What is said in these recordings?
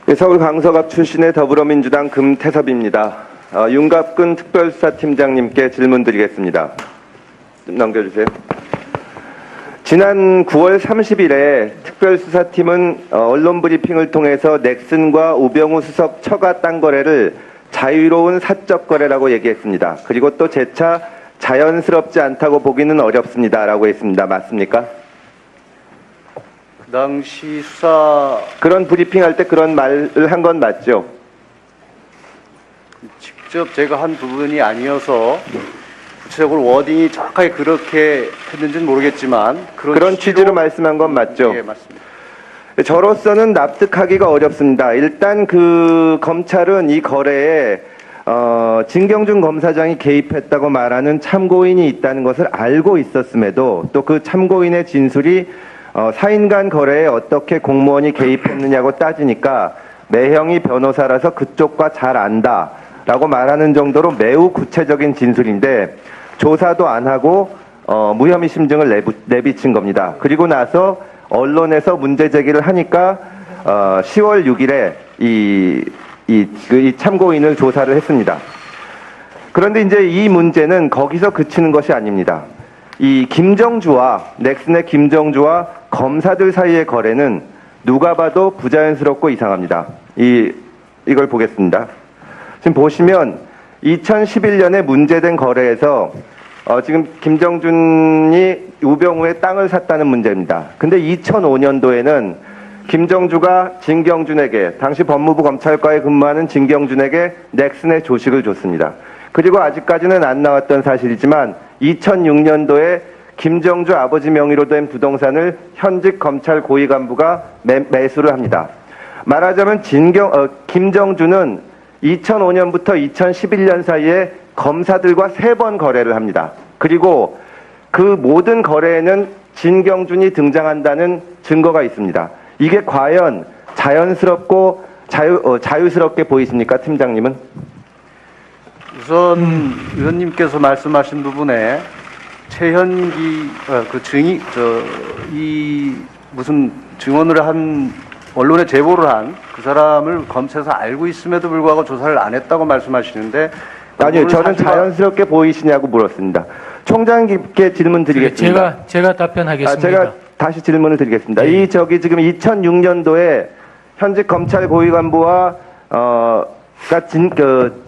네, 서울 강서갑 출신의 더불어민주당 금태섭입니다. 윤갑근 특별수사팀장님께 질문 드리겠습니다. 좀 넘겨주세요. 지난 9월 30일에 특별수사팀은 언론 브리핑을 통해서 넥슨과 우병우 수석 처가 땅 거래를 자유로운 사적 거래라고 얘기했습니다. 그리고 또 재차 자연스럽지 않다고 보기는 어렵습니다라고 했습니다. 맞습니까? 그 당시 수사 그런 브리핑할 때 그런 말을 한 건 맞죠? 직접 제가 한 부분이 아니어서 구체적으로 워딩이 정확하게 그렇게 했는지는 모르겠지만 그런 취지로 말씀한 건 맞죠? 예, 맞습니다. 저로서는 납득하기가 어렵습니다. 일단 그 검찰은 이 거래에 진경준 검사장이 개입했다고 말하는 참고인이 있다는 것을 알고 있었음에도 또 그 참고인의 진술이 사인 간 거래에 어떻게 공무원이 개입했느냐고 따지니까 매형이 변호사라서 그쪽과 잘 안다라고 말하는 정도로 매우 구체적인 진술인데 조사도 안 하고 무혐의 심증을 내비친 겁니다. 그리고 나서 언론에서 문제 제기를 하니까 10월 6일에 이 참고인을 조사를 했습니다. 그런데 이제 이 문제는 거기서 그치는 것이 아닙니다. 이 김정주와 넥슨의 김정주와 검사들 사이의 거래는 누가 봐도 부자연스럽고 이상합니다. 이걸 보겠습니다. 지금 보시면 2011년에 문제된 거래에서 지금 김정준이 우병우의 땅을 샀다는 문제입니다. 근데 2005년도에는 김정주가 진경준에게, 당시 법무부 검찰과에 근무하는 진경준에게 넥슨의 조식을 줬습니다. 그리고 아직까지는 안 나왔던 사실이지만 2006년도에 김정주 아버지 명의로 된 부동산을 현직 검찰 고위 간부가 매수를 합니다. 말하자면 김정주는 2005년부터 2011년 사이에 검사들과 3번 거래를 합니다. 그리고 그 모든 거래에는 진경준이 등장한다는 증거가 있습니다. 이게 과연 자연스럽고 자유스럽게 보이십니까, 팀장님은? 우선 의원님께서 말씀하신 부분에 최현기 무슨 증언을 한 언론에 제보를 한 그 사람을 검찰에서 알고 있음에도 불구하고 조사를 안 했다고 말씀하시는데 아니요, 저는 자연스럽게 보이시냐고 물었습니다. 총장님께 질문 드리겠습니다. 제가 답변하겠습니다. 제가 다시 질문을 드리겠습니다. 네. 지금 2006년도에 현직 검찰 고위 간부와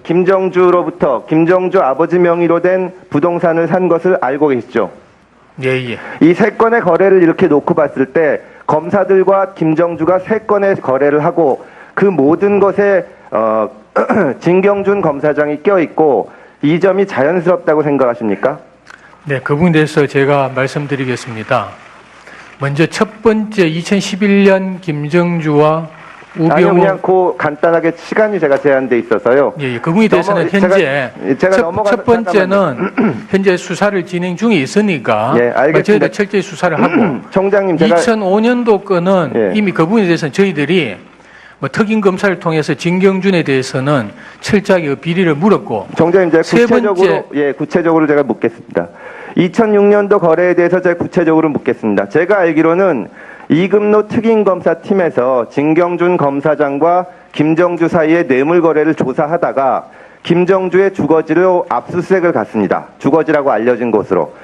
김정주로부터 김정주 아버지 명의로 된 부동산을 산 것을 알고 계시죠? 예. 이 3건의 거래를 이렇게 놓고 봤을 때 검사들과 김정주가 3건의 거래를 하고 그 모든 것에 진경준 검사장이 껴있고 이 점이 자연스럽다고 생각하십니까? 네, 그 부분에 대해서 제가 말씀드리겠습니다. 먼저 첫 번째 2011년 김정주와 우병우 아니요, 그냥 간단하게 시간이 제가 제한돼 있어서요. 예, 그 부분에 대해서는 현재 첫 번째는 현재 수사를 진행 중에 있으니까 저희가 철저히 수사를 하고 총장님, 제가 2005년도 건은 이미 그 부분에 대해서는 저희들이 특임 검사를 통해서 진경준에 대해서는 철저하게 비리를 물었고, 총장님, 제가 구체적으로 제가 묻겠습니다. 2006년도 거래에 대해서 제가 구체적으로 묻겠습니다. 제가 알기로는 이금노 특임검사팀에서 진경준 검사장과 김정주 사이의 뇌물 거래를 조사하다가 김정주의 주거지로 압수수색을 갔습니다. 주거지라고 알려진 곳으로.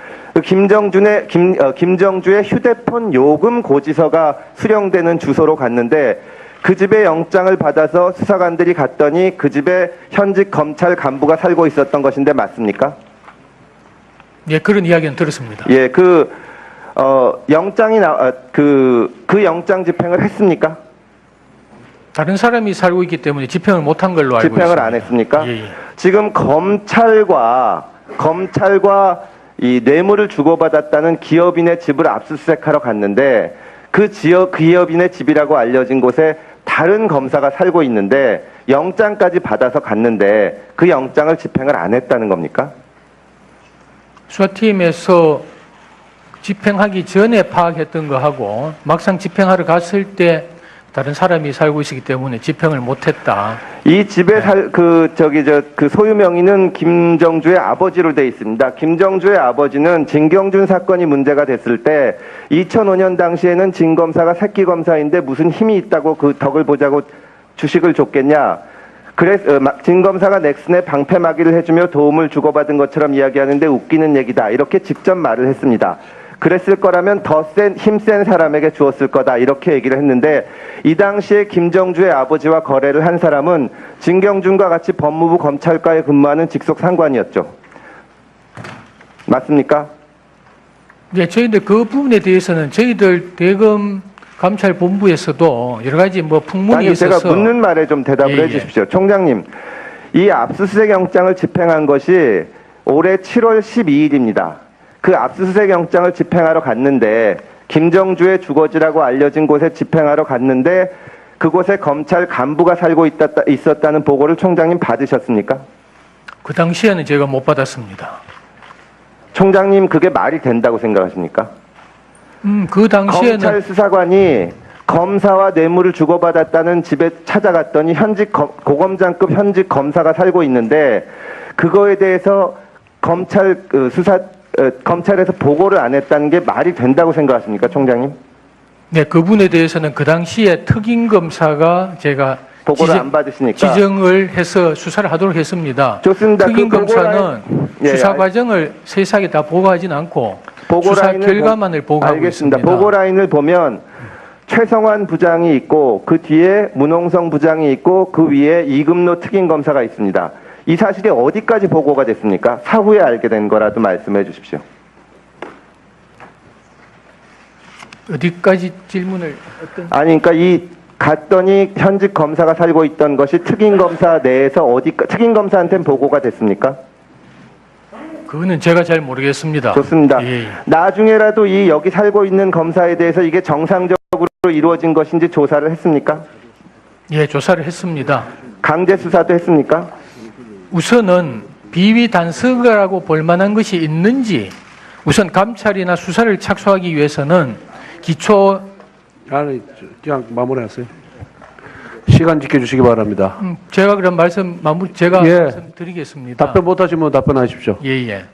김정주의 휴대폰 요금 고지서가 수령되는 주소로 갔는데 그 집에 영장을 받아서 수사관들이 갔더니 그 집에 현직 검찰 간부가 살고 있었던 것인데 맞습니까? 예, 그런 이야기는 들었습니다. 예, 영장이 그 영장 집행을 했습니까? 다른 사람이 살고 있기 때문에 집행을 못한 걸로 알고 있습니다. 집행을 안 했습니까? 예. 지금 검찰과 이 뇌물을 주고받았다는 기업인의 집을 압수수색하러 갔는데 그 기업인의 집이라고 알려진 곳에 다른 검사가 살고 있는데 영장까지 받아서 갔는데 그 영장을 집행을 안 했다는 겁니까? 수사팀에서 집행하기 전에 파악했던 거하고 막상 집행하러 갔을 때 다른 사람이 살고 있기 때문에 집행을 못했다. 이 집에 그 소유 명의는 김정주의 아버지로 돼 있습니다. 김정주의 아버지는 진경준 사건이 문제가 됐을 때 2005년 당시에는 진 검사가 새끼 검사인데 무슨 힘이 있다고 그 덕을 보자고 주식을 줬겠냐? 진 검사가 넥슨에 방패 막이를 해주며 도움을 주고받은 것처럼 이야기하는데 웃기는 얘기다. 이렇게 직접 말을 했습니다. 그랬을 거라면 더 힘센 사람에게 주었을 거다. 이렇게 얘기를 했는데 이 당시에 김정주의 아버지와 거래를 한 사람은 진경준과 같이 법무부 검찰과에 근무하는 직속 상관이었죠. 맞습니까? 네, 저희들 그 부분에 대해서는 저희들 대검 감찰본부에서도 여러 가지 뭐 풍문이 아니, 있어서 제가 묻는 말에 좀 대답을 해주십시오. 총장님, 이 압수수색 영장을 집행한 것이 올해 7월 12일입니다. 그 압수수색 영장을 집행하러 갔는데 김정주의 주거지라고 알려진 곳에 집행하러 갔는데 그곳에 검찰 간부가 살고 있었다는 보고를 총장님 받으셨습니까? 그 당시에는 제가 못 받았습니다. 총장님 그게 말이 된다고 생각하십니까? 그 당시에는 검찰 수사관이 검사와 뇌물을 주고받았다는 집에 찾아갔더니 고검장급 현직 검사가 살고 있는데 그거에 대해서 검찰에서 보고를 안 했다는 게 말이 된다고 생각하십니까, 총장님? 네, 그분에 대해서는 그 당시에 특임 검사가 제가 보고를 안 받으시니까 지정을 해서 수사를 하도록 했습니다. 좋습니다. 특임 그 검사는 예, 수사 과정을 세세하게 다 보고하진 않고 수사 결과만을 보고하고 알겠습니다. 있습니다. 보고 라인을 보면 최성환 부장이 있고 그 뒤에 문홍성 부장이 있고 그 위에 이금노 특임 검사가 있습니다. 이 사실이 어디까지 보고가 됐습니까? 사후에 알게 된 거라도 말씀해 주십시오. 어디까지 질문을 아니 그러니까 갔더니 현직 검사가 살고 있던 것이 특임 검사 내에서 특임 검사한테는 보고가 됐습니까? 그거는 제가 잘 모르겠습니다. 좋습니다. 예. 나중에라도 여기 살고 있는 검사에 대해서 이게 정상적으로 이루어진 것인지 조사를 했습니까? 예, 조사를 했습니다. 강제 수사도 했습니까? 우선은 비위 단서라고 볼 만한 것이 있는지 우선 감찰이나 수사를 착수하기 위해서는 기초 아니, 그냥 마무리하세요. 시간 지켜주시기 바랍니다. 제가 그런 제가 예. 말씀드리겠습니다. 답변 못하시면 답변하십시오. 예.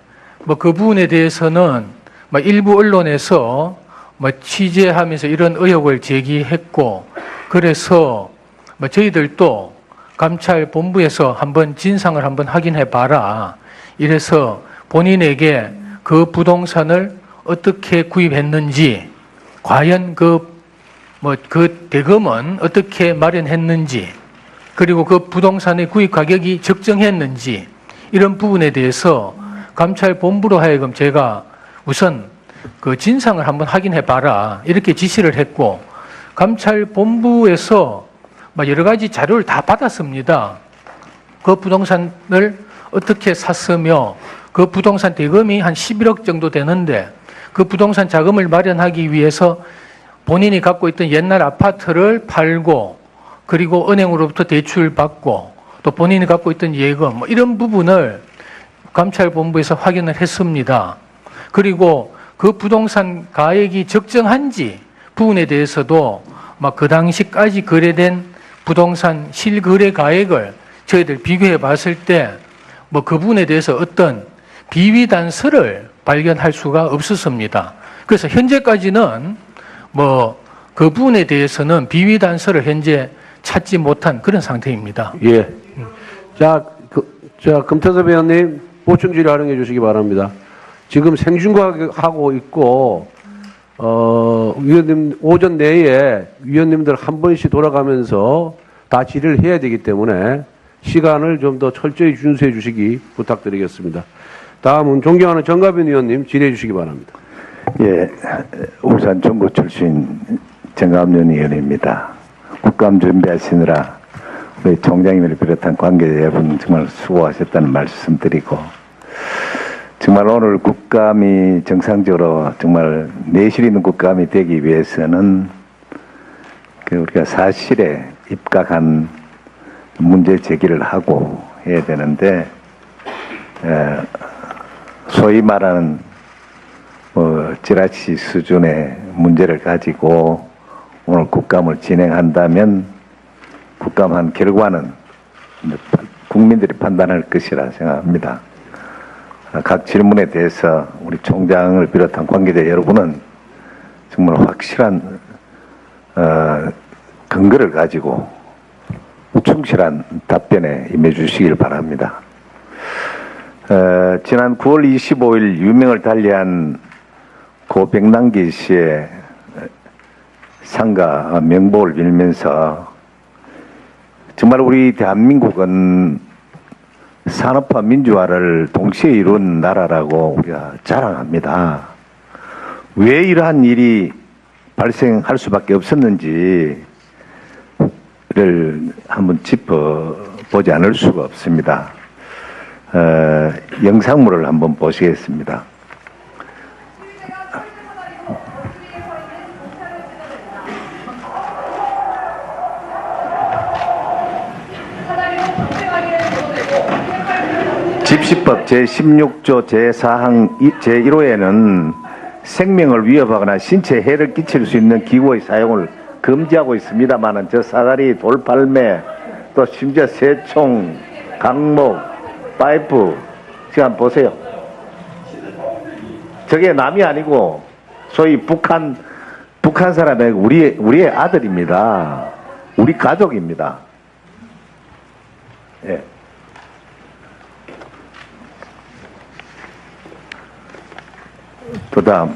뭐 그 부분에 대해서는 뭐 일부 언론에서 뭐 취재하면서 이런 의혹을 제기했고 그래서 뭐 저희들도 감찰본부에서 한번 진상을 한번 확인해 봐라. 이래서 본인에게 그 부동산을 어떻게 구입했는지 과연 그 대금은 어떻게 마련했는지 그리고 그 부동산의 구입 가격이 적정했는지 이런 부분에 대해서 감찰본부로 하여금 제가 우선 그 진상을 한번 확인해 봐라 이렇게 지시를 했고 감찰본부에서 여러 가지 자료를 다 받았습니다. 그 부동산을 어떻게 샀으며 그 부동산 대금이 한 11억 정도 되는데 그 부동산 자금을 마련하기 위해서 본인이 갖고 있던 옛날 아파트를 팔고 그리고 은행으로부터 대출 받고 또 본인이 갖고 있던 예금 이런 부분을 감찰본부에서 확인을 했습니다. 그리고 그 부동산 가액이 적정한지 부분에 대해서도 그 당시까지 거래된 부동산 실거래 가액을 저희들 비교해 봤을 때 그 부분에 대해서 어떤 비위 단서를 발견할 수가 없었습니다. 그래서 현재까지는 그 부분에 대해서는 비위 단서를 현재 찾지 못한 그런 상태입니다. 예. 자, 금태섭 의원님 보충 질의 활용해 주시기 바랍니다. 지금 생중과하고 있고, 위원님, 오전 내에 위원님들 한 번씩 돌아가면서 다 질의를 해야 되기 때문에 시간을 좀 더 철저히 준수해 주시기 부탁드리겠습니다. 다음은 존경하는 정가빈 의원님 질의해 주시기 바랍니다. 예, 울산 정부 출신 정감년 의원입니다. 국감 준비하시느라 우리 총장님을 비롯한 관계자 여러분 정말 수고하셨다는 말씀드리고 정말 오늘 국감이 정상적으로 정말 내실 있는 국감이 되기 위해서는 우리가 사실에 입각한 문제 제기를 하고 해야 되는데 소위 말하는 지라시 수준의 문제를 가지고 오늘 국감을 진행한다면 국감한 결과는 국민들이 판단할 것이라 생각합니다. 각 질문에 대해서 우리 총장을 비롯한 관계자 여러분은 정말 확실한 근거를 가지고 충실한 답변에 임해 주시길 바랍니다. 지난 9월 25일 유명을 달리한 고 백남기 씨의 상가 명복을 빌면서 정말 우리 대한민국은 산업화 민주화를 동시에 이룬 나라라고 우리가 자랑합니다. 왜 이러한 일이 발생할 수밖에 없었는지를 한번 짚어보지 않을 수가 없습니다. 영상물을 한번 보시겠습니다. 집시법 제16조 제4항 제1호에는 생명을 위협하거나 신체에 해를 끼칠 수 있는 기구의 사용을 금지하고 있습니다만은 저 사다리, 돌팔매, 또 심지어 새총, 강목, 파이프, 지금 보세요. 저게 남이 아니고 소위 북한 사람의 우리의 아들입니다. 우리 가족입니다. 예. 그다음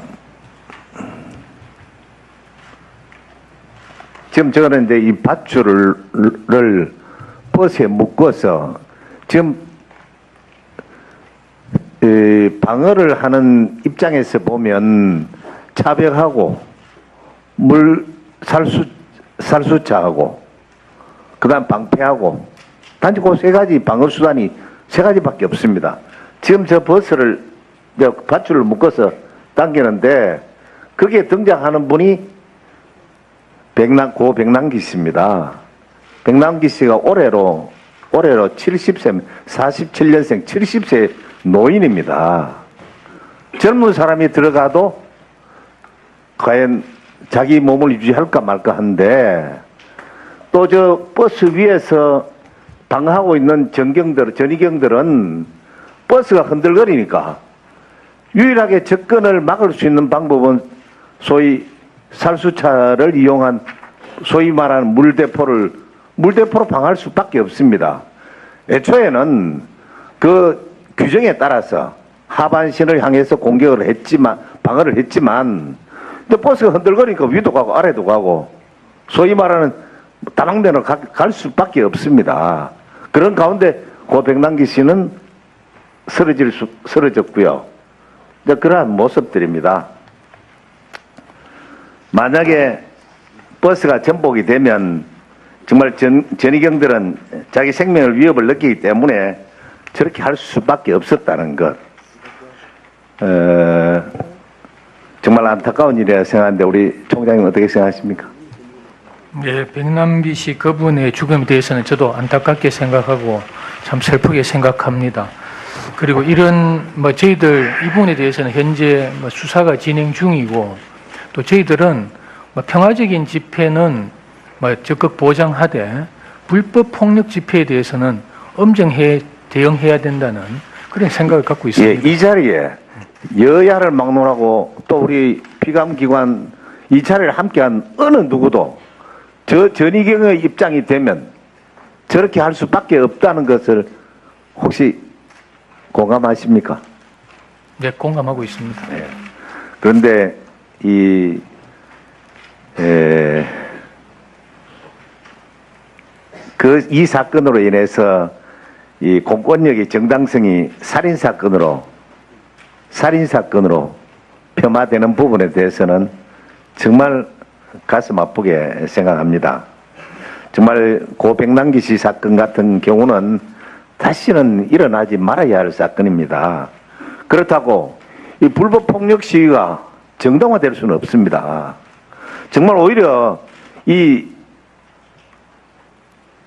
지금 저거는 이제 이 밧줄을 버스에 묶어서 지금 방어를 하는 입장에서 보면 차벽하고 살수차하고 그다음 방패하고 단지 그 세 가지 방어 수단이 세 가지밖에 없습니다. 지금 저 버스를 밧줄을 묶어서 당기는데 거기에 등장하는 분이 고 백남기 씨입니다. 백남기 씨가 올해로 70세, 47년생 70세 노인입니다. 젊은 사람이 들어가도 과연 자기 몸을 유지할까 말까 한데 또 저 버스 위에서 방어하고 있는 전위경들은 버스가 흔들거리니까 유일하게 접근을 막을 수 있는 방법은 소위 살수차를 이용한 소위 말하는 물대포로 방어할 수밖에 없습니다. 애초에는 그 규정에 따라서 하반신을 향해서 방어를 했지만 근데 버스가 흔들거리니까 위도 가고 아래도 가고 소위 말하는 다방면으로 갈 수밖에 없습니다. 그런 가운데 고 백남기 씨는 쓰러졌고요. 그러한 모습들입니다. 만약에 버스가 전복이 되면 정말 전위경들은 자기 생명을 위협을 느끼기 때문에 저렇게 할 수밖에 없었다는 것. 정말 안타까운 일이라 생각하는데 우리 총장님 어떻게 생각하십니까? 네, 백남기 씨 그분의 죽음에 대해서는 저도 안타깝게 생각하고 참 슬프게 생각합니다. 그리고 이런 저희들 이 부분에 대해서는 현재 수사가 진행 중이고 또 저희들은 평화적인 집회는 적극 보장하되 불법 폭력 집회에 대해서는 엄정해 대응해야 된다는 그런 생각을 갖고 있습니다. 예, 이 자리에 여야를 막론하고 또 우리 피감기관 이 자리를 함께한 어느 누구도 저 전위경의 입장이 되면 저렇게 할 수밖에 없다는 것을 혹시 공감하십니까? 네, 공감하고 있습니다. 네. 그런데 이 사건으로 인해서 이 공권력의 정당성이 살인사건으로 폄하되는 부분에 대해서는 정말 가슴 아프게 생각합니다. 정말 고 백남기 씨 사건 같은 경우는 다시는 일어나지 말아야 할 사건입니다. 그렇다고 이 불법 폭력 시위가 정당화될 수는 없습니다. 정말 오히려 이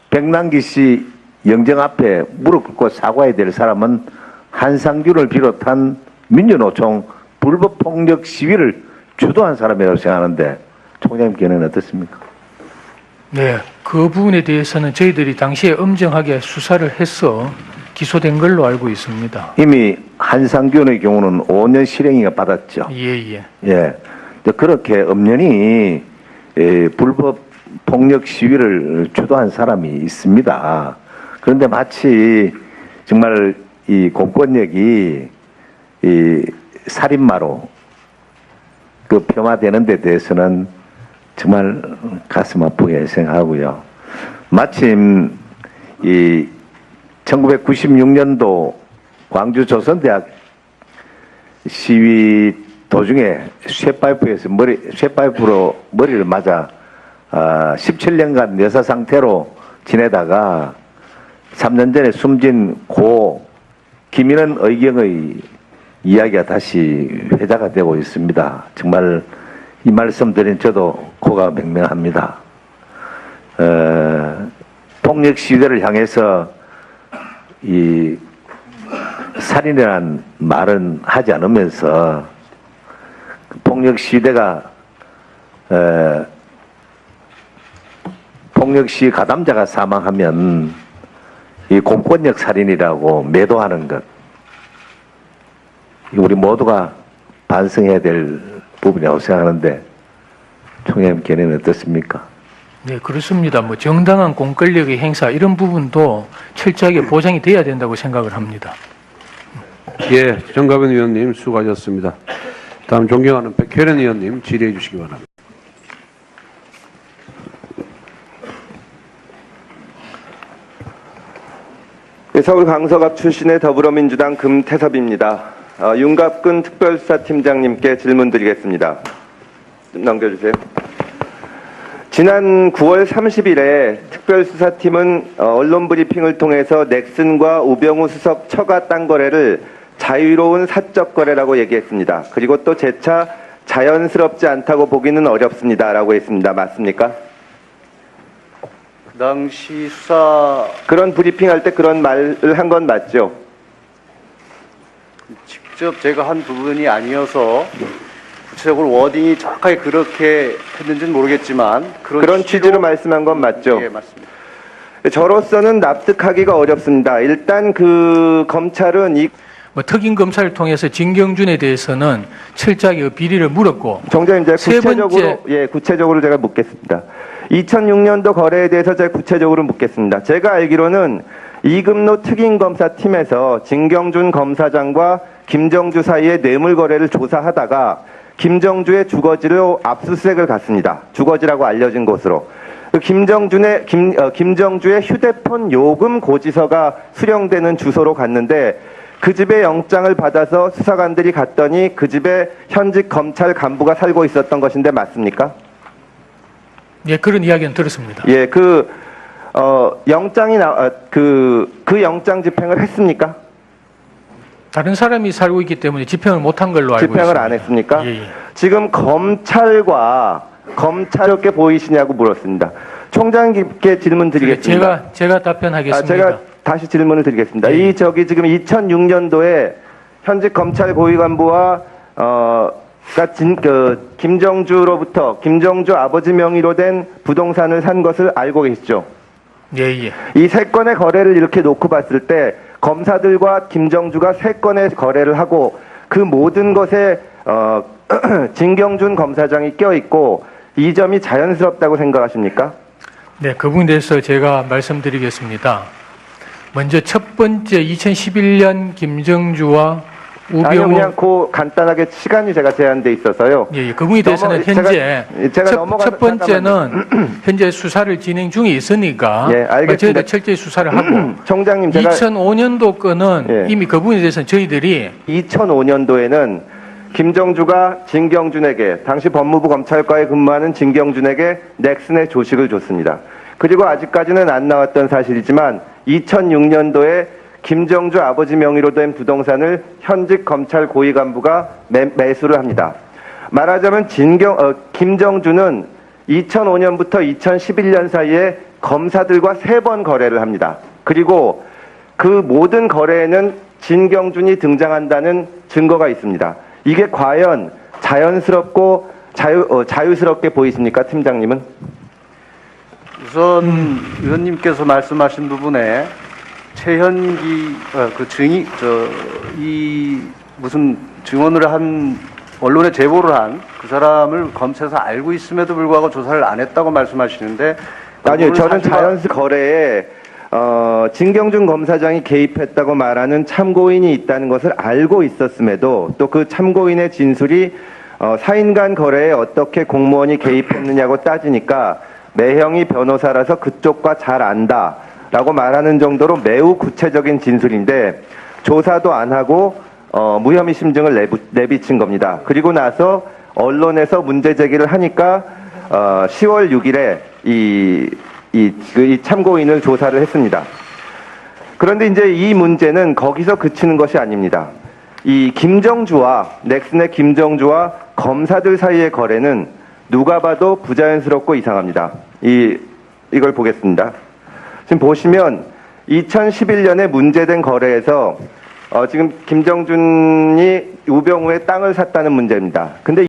백남기 씨 영정 앞에 무릎 꿇고 사과해야 될 사람은 한상균을 비롯한 민주노총 불법 폭력 시위를 주도한 사람이라고 생각하는데 총장님께는 어떻습니까? 네, 그 부분에 대해서는 저희들이 당시에 엄정하게 수사를 해서 기소된 걸로 알고 있습니다. 이미 한상균의 경우는 5년 실형이가 받았죠. 예. 예. 그렇게 엄연히 불법 폭력 시위를 주도한 사람이 있습니다. 그런데 마치 정말 이 공권력이 이 살인마로 그 폄하되는 데 대해서는 정말 가슴 아프게 생각하고요. 마침 이 1996년도 광주 조선대학 시위 도중에 쇠파이프로 머리를 맞아 17년간 여사 상태로 지내다가 3년 전에 숨진 고 김인원 의경의 이야기가 다시 회자가 되고 있습니다. 정말 이 말씀 드린 저도 코가 맹맹합니다. 폭력 시위대를 향해서 이 살인이라는 말은 하지 않으면서 폭력 시위대가 폭력 시위 가담자가 사망하면 이 공권력 살인이라고 매도하는 것, 우리 모두가 반성해야 될 부분이라고 생각하는데 총회의원 견해는 어떻습니까? 네, 그렇습니다. 뭐 정당한 공권력의 행사 이런 부분도 철저하게 보장이 돼야 된다고 생각을 합니다. 예, 정가변 의원님 수고하셨습니다. 다음 존경하는 백혜련 의원님 질의해 주시기 바랍니다. 서울 강서갑 출신의 더불어민주당 금태섭입니다. 윤갑근 특별수사팀장님께 질문 드리겠습니다. 좀 넘겨주세요. 지난 9월 30일에 특별수사팀은 언론 브리핑을 통해서 넥슨과 우병우 수석 처가 땅 거래를 자유로운 사적 거래라고 얘기했습니다. 그리고 또 재차 자연스럽지 않다고 보기는 어렵습니다라고 했습니다. 맞습니까? 그 당시 수사 그런 브리핑할 때 그런 말을 한 건 맞죠? 직접 제가 한 부분이 아니어서 구체적으로 워딩이 정확하게 그렇게 했는지는 모르겠지만 그런 취지로 말씀한 건 맞죠? 예, 맞습니다. 저로서는 납득하기가 어렵습니다. 일단 그 검찰은 뭐 특임 검사를 통해서 진경준에 대해서는 철저하게 그 비리를 물었고 정장님 제가 세 구체적으로 제가 묻겠습니다. 2006년도 거래에 대해서 제가 구체적으로 묻겠습니다. 제가 알기로는 이금노 특임검사팀에서 진경준 검사장과 김정주 사이의 뇌물 거래를 조사하다가 김정주의 주거지로 압수수색을 갔습니다. 주거지라고 알려진 곳으로. 김정주의 휴대폰 요금 고지서가 수령되는 주소로 갔는데 그 집에 영장을 받아서 수사관들이 갔더니 그 집에 현직 검찰 간부가 살고 있었던 것인데 맞습니까? 예, 그런 이야기는 들었습니다. 예, 그 영장 집행을 했습니까? 다른 사람이 살고 있기 때문에 집행을 못한 걸로 알고 있습니다. 집행을 안 했습니까? 예, 예. 지금 검찰께 보이시냐고 물었습니다. 총장님께 질문 드리겠습니다. 제가 답변하겠습니다. 제가 다시 질문을 드리겠습니다. 예. 지금 2006년도에 현직 검찰 고위 간부와 김정주 아버지 명의로 된 부동산을 산 것을 알고 계시죠? 예, 예. 이 세 건의 거래를 이렇게 놓고 봤을 때 검사들과 김정주가 세 건의 거래를 하고 그 모든 것에 진경준 검사장이 껴있고 이 점이 자연스럽다고 생각하십니까? 네, 그 부분에 대해서 제가 말씀드리겠습니다. 먼저 첫 번째 2011년 김정주와 아니요, 우병우 그냥 간단하게 시간이 제가 제한돼 있어서요. 예, 그 부분에 대해서는 현재 첫 번째는 현재 수사를 진행 중에 있으니까 예, 알겠습니다. 저희가 철저히 수사를 하고 총장님 제가 2005년도 건은 예. 이미 그 부분에 대해서는 저희들이 2005년도에는 김정주가 진경준에게 당시 법무부 검찰과에 근무하는 진경준에게 넥슨의 조식을 줬습니다. 그리고 아직까지는 안 나왔던 사실이지만 2006년도에 김정주 아버지 명의로 된 부동산을 현직 검찰 고위 간부가 매수를 합니다. 말하자면 김정주는 2005년부터 2011년 사이에 검사들과 3번 거래를 합니다. 그리고 그 모든 거래에는 진경준이 등장한다는 증거가 있습니다. 이게 과연 자연스럽고 자유스럽게 보이십니까, 팀장님은? 우선 의원님께서 말씀하신 부분에 최현기 이 무슨 증언을 한 언론에 제보를 한 그 사람을 검찰에서 알고 있음에도 불구하고 조사를 안 했다고 말씀하시는데 아니요, 그거는 저는 사실과- 자연스 거래에 진경준 검사장이 개입했다고 말하는 참고인이 있다는 것을 알고 있었음에도 또 그 참고인의 진술이 사인 간 거래에 어떻게 공무원이 개입했느냐고 따지니까 매형이 변호사라서 그쪽과 잘 안다라고 말하는 정도로 매우 구체적인 진술인데 조사도 안 하고 무혐의 심증을 내비친 겁니다. 그리고 나서 언론에서 문제 제기를 하니까 10월 6일에 이 참고인을 조사를 했습니다. 그런데 이제 이 문제는 거기서 그치는 것이 아닙니다. 이 넥슨의 김정주와 검사들 사이의 거래는 누가 봐도 부자연스럽고 이상합니다. 이걸 보겠습니다. 지금 보시면 2011년에 문제된 거래에서 지금 김정준이 우병우의 땅을 샀다는 문제입니다. 근데